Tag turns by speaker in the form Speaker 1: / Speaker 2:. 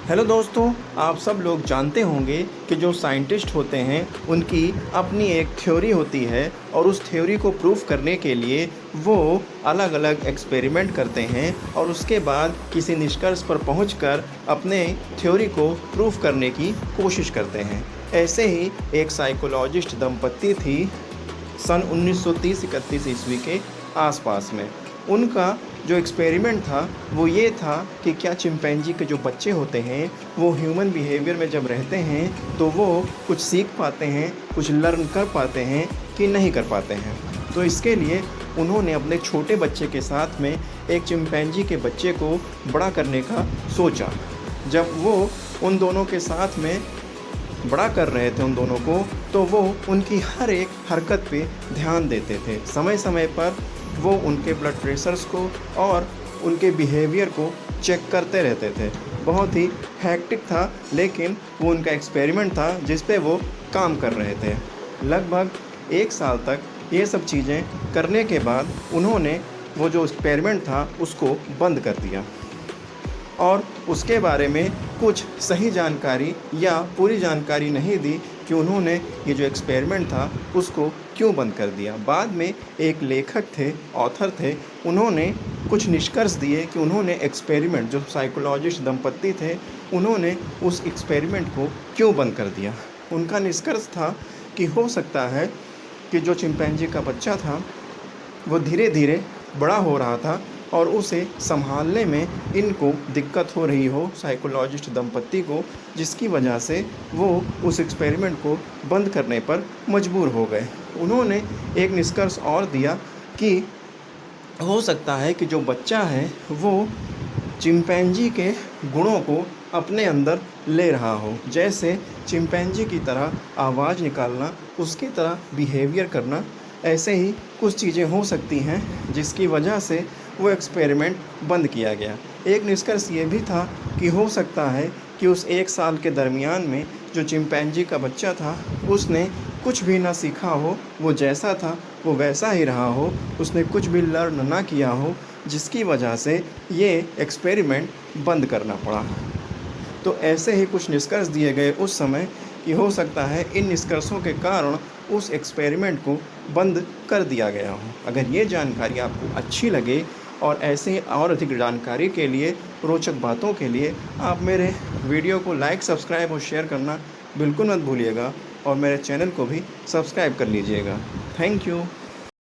Speaker 1: Hello दोस्तों, आप सब लोग जानते होंगे कि जो साइंटिस्ट होते हैं उनकी अपनी एक थ्योरी होती है और उस थ्योरी को प्रूफ करने के लिए वो अलग अलग एक्सपेरिमेंट करते हैं और उसके बाद किसी निष्कर्ष पर पहुंचकर अपने थ्योरी को प्रूफ करने की कोशिश करते हैं। ऐसे ही एक साइकोलॉजिस्ट दंपत्ति थी सन 1930-31 ईस्वी के आसपास में। उनका जो एक्सपेरिमेंट था वो ये था कि क्या चिंपैंजी के जो बच्चे होते हैं वो ह्यूमन बिहेवियर में जब रहते हैं तो वो कुछ सीख पाते हैं, कुछ लर्न कर पाते हैं कि नहीं कर पाते हैं। तो इसके लिए उन्होंने अपने छोटे बच्चे के साथ में एक चिंपैंजी के बच्चे को बड़ा करने का सोचा। जब वो उन दोनों के साथ में बड़ा कर रहे थे उन दोनों को, तो वो उनकी हर एक हरकत पे ध्यान देते थे। समय समय पर वो उनके ब्लड प्रेशर्स को और उनके बिहेवियर को चेक करते रहते थे। बहुत ही हैक्टिक था, लेकिन वो उनका एक्सपेरिमेंट था जिस पे वो काम कर रहे थे। लगभग 1 साल तक ये सब चीज़ें करने के बाद उन्होंने वो जो एक्सपेरिमेंट था उसको बंद कर दिया और उसके बारे में कुछ सही जानकारी या पूरी जानकारी नहीं दी कि उन्होंने ये जो एक्सपेरिमेंट था उसको क्यों बंद कर दिया। बाद में एक लेखक थे, ऑथर थे, उन्होंने कुछ निष्कर्ष दिए कि उन्होंने एक्सपेरिमेंट, जो साइकोलॉजिस्ट दंपत्ति थे, उन्होंने उस एक्सपेरिमेंट को क्यों बंद कर दिया। उनका निष्कर्ष था कि हो सकता है कि जो चिंपैंजी का बच्चा था वो धीरे धीरे बड़ा हो रहा था और उसे संभालने में इनको दिक्कत हो रही हो, साइकोलॉजिस्ट दंपत्ति को, जिसकी वजह से वो उस एक्सपेरिमेंट को बंद करने पर मजबूर हो गए। उन्होंने एक निष्कर्ष और दिया कि हो सकता है कि जो बच्चा है वो चिंपैंजी के गुणों को अपने अंदर ले रहा हो, जैसे चिंपैंजी की तरह आवाज़ निकालना, उसकी तरह बिहेवियर करना। ऐसे ही कुछ चीज़ें हो सकती हैं जिसकी वजह से वो एक्सपेरिमेंट बंद किया गया। एक निष्कर्ष ये भी था कि हो सकता है कि उस 1 साल के दरमियान में जो चिंपैंजी का बच्चा था उसने कुछ भी ना सीखा हो, वो जैसा था वो वैसा ही रहा हो, उसने कुछ भी लर्न ना किया हो, जिसकी वजह से ये एक्सपेरिमेंट बंद करना पड़ा। तो ऐसे ही कुछ निष्कर्ष दिए गए उस समय कि हो सकता है इन निष्कर्षों के कारण उस एक्सपेरिमेंट को बंद कर दिया गया हो। अगर ये जानकारी आपको अच्छी लगे और ऐसे ही और अधिक जानकारी के लिए, रोचक बातों के लिए, आप मेरे वीडियो को लाइक, सब्सक्राइब और शेयर करना बिल्कुल मत भूलिएगा और मेरे चैनल को भी सब्सक्राइब कर लीजिएगा। Thank you.